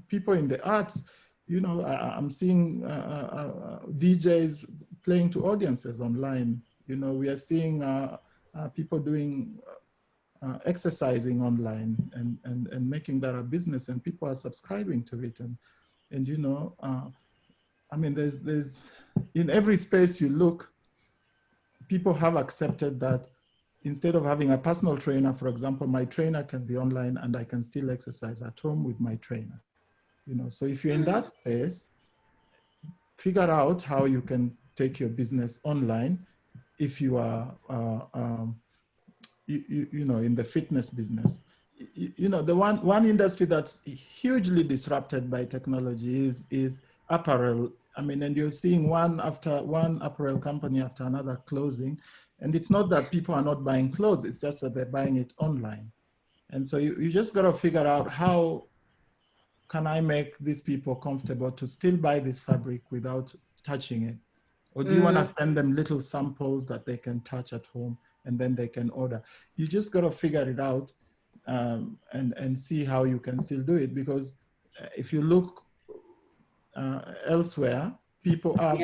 people in the arts, I'm seeing DJs playing to audiences online. We are seeing people doing exercising online and making that a business, and people are subscribing to it. I mean, there's in every space you look, people have accepted that instead of having a personal trainer, for example, my trainer can be online and I can still exercise at home with my trainer. So if you're in that space, figure out how you can take your business online if you are, in the fitness business. The one industry that's hugely disrupted by technology is apparel. I mean, and you're seeing one apparel company after another closing. And it's not that people are not buying clothes, it's just that they're buying it online. And so you just got to figure out, how can I make these people comfortable to still buy this fabric without touching it? Or do you want to send them little samples that they can touch at home and then they can order? You just got to figure it out and see how you can still do it. Because if you look elsewhere, people are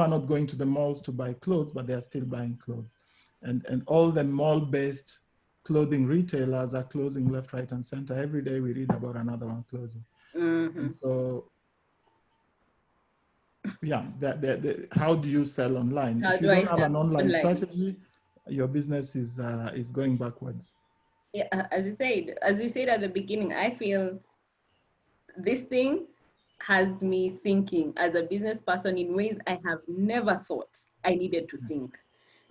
not going to the malls to buy clothes, but they are still buying clothes. And all the mall-based clothing retailers are closing left, right, and center. Every day we read about another one closing. And so, yeah, how do you sell online? If you don't have an online strategy, your business is going backwards. Yeah, as you said at the beginning, I feel this thing has me thinking as a business person in ways I have never thought I needed to think.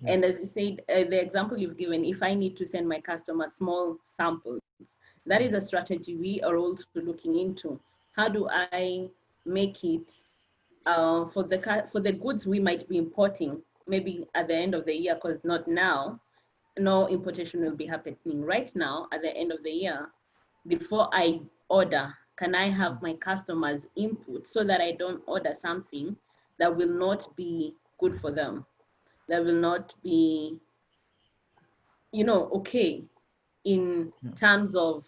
Yeah. And as you said, the example you've given, if I need to send my customer small samples, that is a strategy we are also looking into. How do I make it for the goods we might be importing, maybe at the end of the year, because not now, no importation will be happening right now at the end of the year. Before I order, can I have my customers' input so that I don't order something that will not be good for them, that will not be, okay in terms of,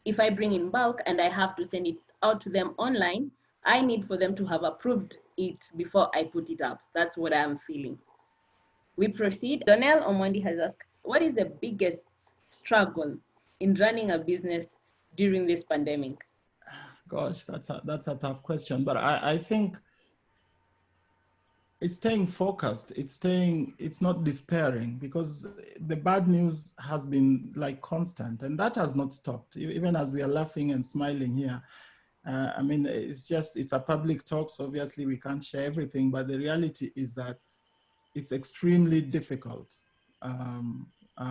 if I bring in bulk and I have to send it out to them online, I need for them to have approved it before I put it up. That's what I'm feeling. We proceed. Donnell Omondi has asked, what is the biggest struggle in running a business during this pandemic? Gosh, that's a tough question, but I think it's staying focused. It's not despairing, because the bad news has been like constant, and that has not stopped. Even as we are laughing and smiling here, I mean, it's a public talk, so obviously we can't share everything, but the reality is that it's extremely difficult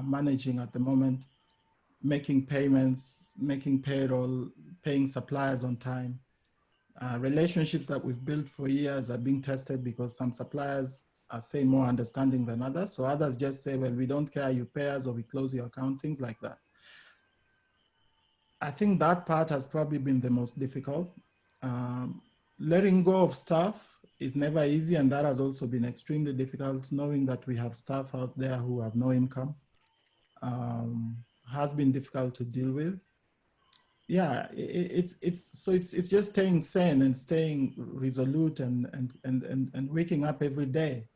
managing at the moment, making payments, making payroll, paying suppliers on time. Relationships that we've built for years are being tested because some suppliers are saying more understanding than others. So others just say, well, we don't care, you pay us or we close your account, things like that. I think that part has probably been the most difficult. Letting go of staff is never easy, and that has also been extremely difficult. Knowing that we have staff out there who have no income has been difficult to deal with. yeah, it's just staying sane and staying resolute and waking up every day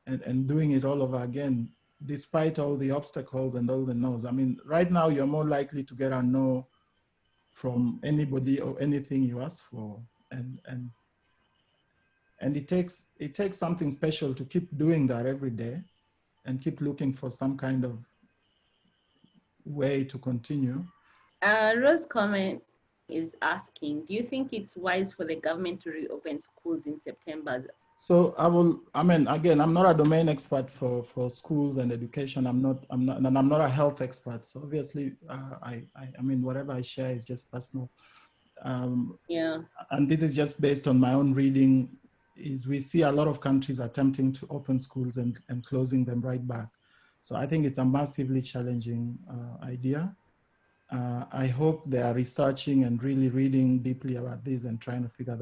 and doing it all over again, despite all the obstacles and all the no's. I mean, right now you're more likely to get a no from anybody or anything you ask for, and and and it takes something special to keep doing that every day and keep looking for some kind of way to continue. Rose comment is asking, do you think it's wise for the government to reopen schools in September? So I mean, again, I'm not a domain expert for schools and education. And I'm not a health expert. So obviously, I mean, whatever I share is just personal. Yeah. And this is just based on my own reading, is we see a lot of countries attempting to open schools and closing them right back. So I think it's a massively challenging idea. I hope they are researching and really reading deeply about this and trying to figure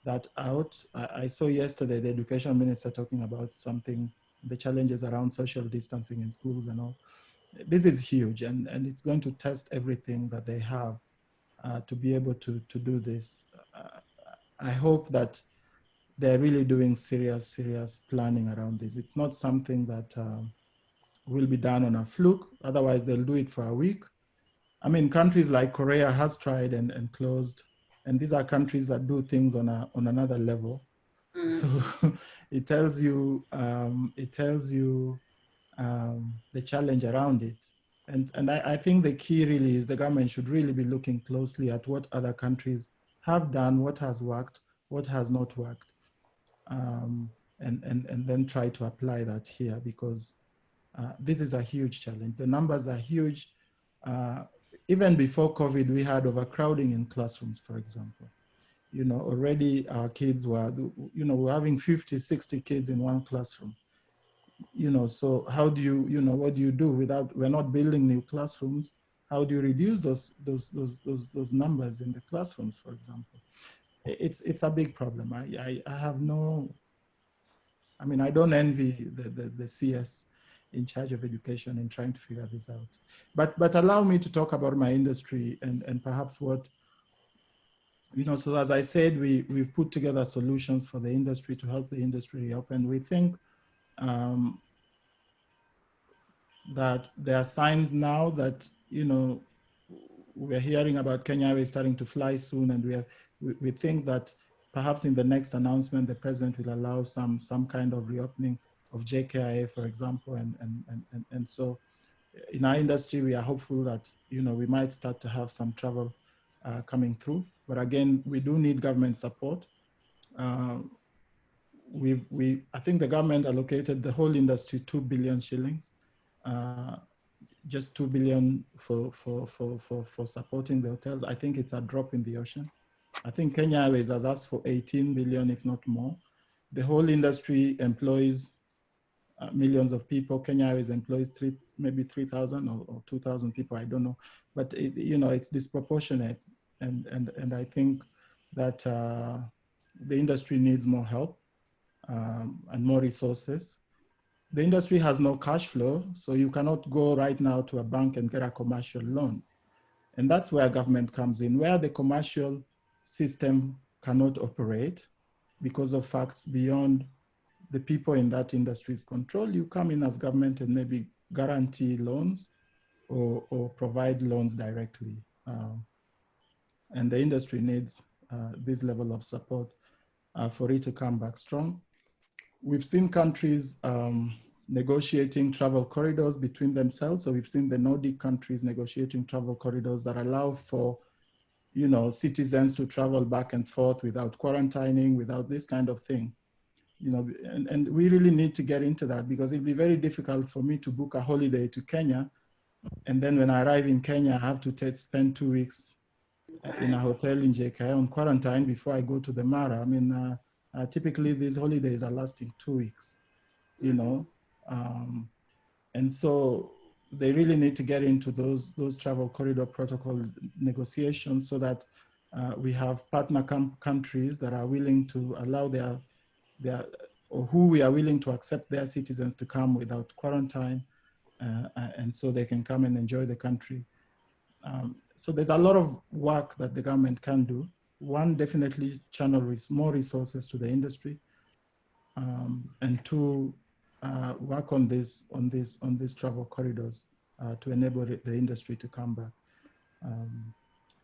that out. I saw yesterday the education minister talking about something, the challenges around social distancing in schools and all. This is huge, and it's going to test everything that they have to be able to do this. I hope that they're really doing serious planning around this. It's not something that will be done on a fluke. Otherwise, they'll do it for a week. I mean, countries like Korea has tried and closed, and these are countries that do things on another level. So it tells you the challenge around it. And I think the key really is the government should really be looking closely at what other countries have done, what has worked, what has not worked, and then try to apply that here, because this is a huge challenge. The numbers are huge. Even before COVID, we had overcrowding in classrooms, for example. You know, already our kids were, you know, we're having 50, 60 kids in one classroom. You know, so how do you, you know, what do you do without, we're not building new classrooms? How do you reduce those numbers in the classrooms, for example? It's a big problem. I have no, I mean, I don't envy the CS in charge of education in trying to figure this out. But allow me to talk about my industry and perhaps what, you know, so as I said, we've put together solutions for the industry to help the industry reopen. We think that there are signs now that, you know, we're hearing about Kenya Airways starting to fly soon, and we think that perhaps in the next announcement, the president will allow some kind of reopening of JKIA, for example, and so in our industry, we are hopeful that, you know, we might start to have some travel coming through. But again, we do need government support. I think the government allocated the whole industry 2 billion shillings, just 2 billion for supporting the hotels. I think it's a drop in the ocean. I think Kenya Airways has asked for 18 billion, if not more. The whole industry employs millions of people. Kenya Airways employs maybe 3,000 or 2,000 people, I don't know. But it, you know, it's disproportionate. And I think that the industry needs more help and more resources. The industry has no cash flow, so you cannot go right now to a bank and get a commercial loan. And that's where government comes in, where the commercial system cannot operate because of facts beyond the people in that industry's control. You come in as government and maybe guarantee loans or provide loans directly. And the industry needs this level of support for it to come back strong. We've seen countries negotiating travel corridors between themselves. So we've seen the Nordic countries negotiating travel corridors that allow for, you know, citizens to travel back and forth without quarantining, without this kind of thing. You know, and we really need to get into that, because it'd be very difficult for me to book a holiday to Kenya. And then when I arrive in Kenya, I have to spend 2 weeks in a hotel in JKI on quarantine before I go to the Mara. I mean, typically these holidays are lasting 2 weeks, you know. And so they really need to get into those travel corridor protocol negotiations so that we have partner countries that are willing to allow their, or who we are willing to accept their citizens to come without quarantine, and so they can come and enjoy the country. So there's a lot of work that the government can do. One, definitely channel more resources to the industry, and two, work on these travel corridors to enable the industry to come back.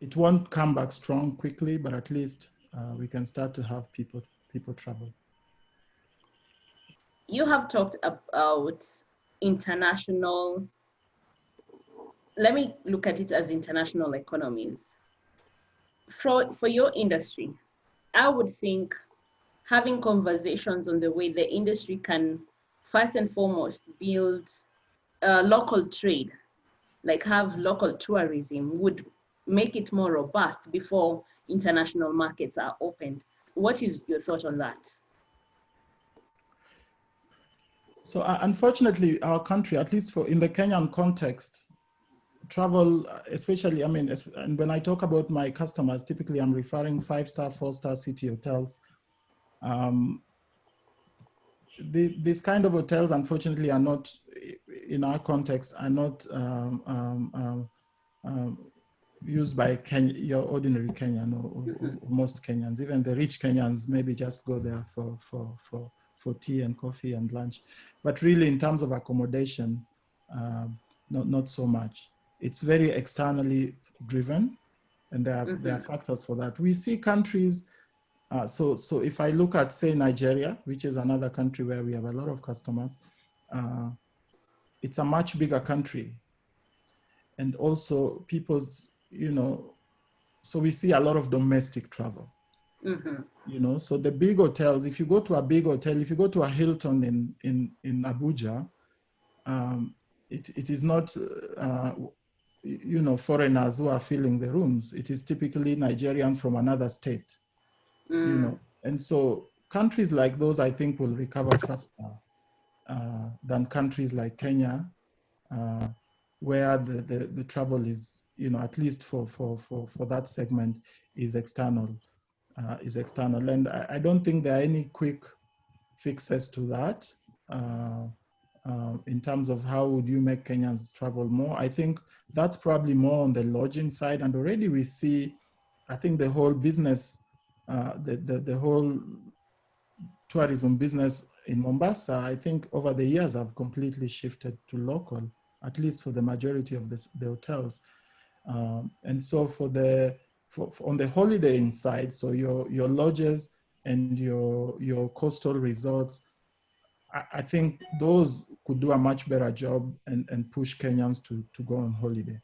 It won't come back strong quickly, but at least we can start to have people travel. You have talked about international, let me look at it as international economies. For your industry, I would think having conversations on the way the industry can first and foremost build local trade, like have local tourism, would make it more robust before international markets are opened. What is your thought on that? So unfortunately, our country, at least in the Kenyan context, travel, especially, I mean, and when I talk about my customers, typically I'm referring 5-star, 4-star city hotels. These kind of hotels, unfortunately, are not, in our context, are not used by your ordinary Kenyan or most Kenyans. Even the rich Kenyans maybe just go there for tea and coffee and lunch. But really, in terms of accommodation, not so much. It's very externally driven, and there are factors for that. We see countries, so if I look at, say, Nigeria, which is another country where we have a lot of customers, it's a much bigger country. And also people's, so we see a lot of domestic travel. So the big hotels, if you go to a big hotel, if you go to a Hilton in Abuja, it is not, foreigners who are filling the rooms. It is typically Nigerians from another state, And so countries like those, I think, will recover faster than countries like Kenya, where the travel is, at least for that segment, is external. And I don't think there are any quick fixes to that in terms of how would you make Kenyans travel more. I think that's probably more on the lodging side, and already we see, I think the whole business, the whole tourism business in Mombasa, I think over the years have completely shifted to local, at least for the majority of the hotels. And so on the holidaying side, so your lodges and your coastal resorts, I think those could do a much better job and push Kenyans to go on holiday.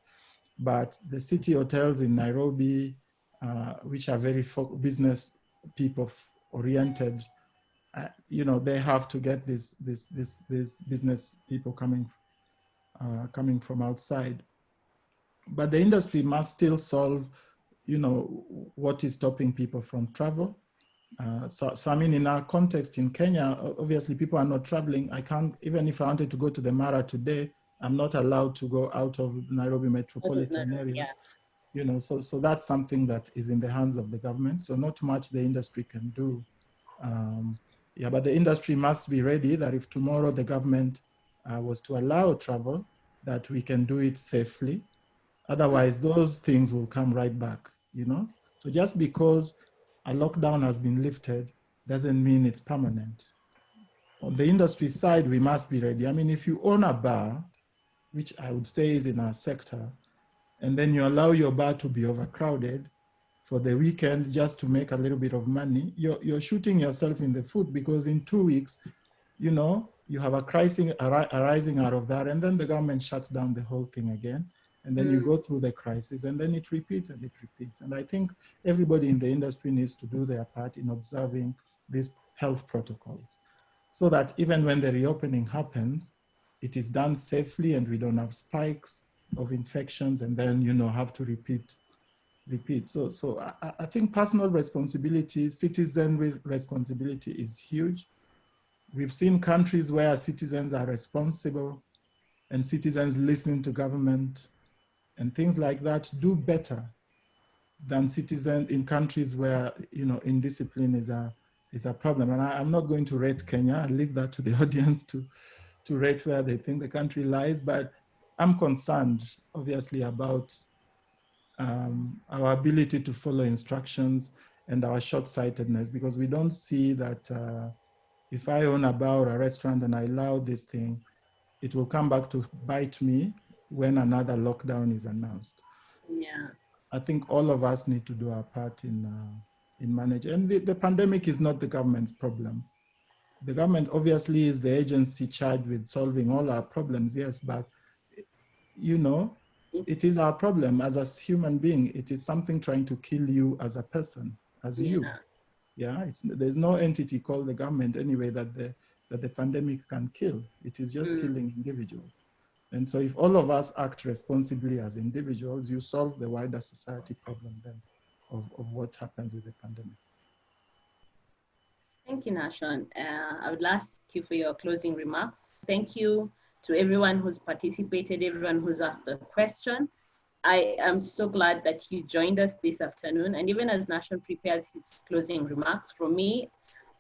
But the city hotels in Nairobi, which are very business people oriented, they have to get this business people coming from outside. But the industry must still solve, what is stopping people from travel. So I mean, in our context in Kenya, obviously people are not traveling. I can't, even if I wanted to go to the Mara today, I'm not allowed to go out of Nairobi metropolitan area. Yeah. So that's something that is in the hands of the government. So not much the industry can do. But the industry must be ready that if tomorrow the government was to allow travel, that we can do it safely. Otherwise, those things will come right back, So just because a lockdown has been lifted doesn't mean it's permanent. On the industry side, we must be ready. I mean, if you own a bar, which I would say is in our sector, and then you allow your bar to be overcrowded for the weekend just to make a little bit of money, you're shooting yourself in the foot, because in 2 weeks, you have a crisis arising out of that, and then the government shuts down the whole thing again. And then you go through the crisis, and then it repeats and it repeats. And I think everybody in the industry needs to do their part in observing these health protocols, so that even when the reopening happens, it is done safely and we don't have spikes of infections and then, have to repeat. So I think personal responsibility, citizen responsibility is huge. We've seen countries where citizens are responsible and citizens listen to government and things like that do better than citizens in countries where, indiscipline is a problem. And I'm not going to rate Kenya. I'll leave that to the audience to rate where they think the country lies. But I'm concerned, obviously, about our ability to follow instructions, and our short-sightedness, because we don't see that if I own a bar or a restaurant and I allow this thing, it will come back to bite me when another lockdown is announced. Yeah. I think all of us need to do our part in managing. And the pandemic is not the government's problem. The government obviously is the agency charged with solving all our problems, yes, but you know, it is our problem as a human being. It is something trying to kill you as a person, as you. Yeah. Yeah, there's no entity called the government anyway that the pandemic can kill. It is just killing individuals. And so if all of us act responsibly as individuals, you solve the wider society problem then of what happens with the pandemic. Thank you, Nashon. I would ask you for your closing remarks. Thank you to everyone who's participated, everyone who's asked a question. I am so glad that you joined us this afternoon. And even as Nashon prepares his closing remarks, from me,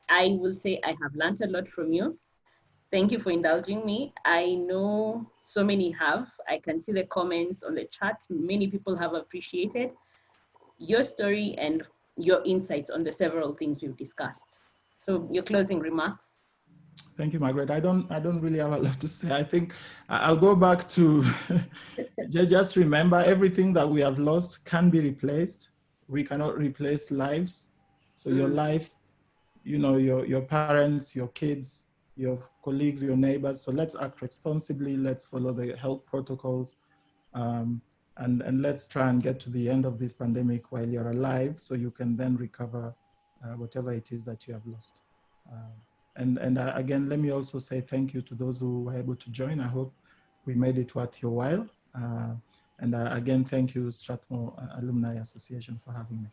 I will say I have learned a lot from you. Thank you for indulging me. I know so many have. I can see the comments on the chat. Many people have appreciated your story and your insights on the several things we've discussed. So your closing remarks. Thank you, Margaret. I don't really have a lot to say. I think I'll go back to just remember everything that we have lost can be replaced. We cannot replace lives. So your life, you know, your parents, your kids, your colleagues, your neighbors. So let's act responsibly. Let's follow the health protocols. And let's try and get to the end of this pandemic while you're alive, so you can then recover whatever it is that you have lost. And again, let me also say thank you to those who were able to join. I hope we made it worth your while. And again, thank you, Strathmore Alumni Association, for having me.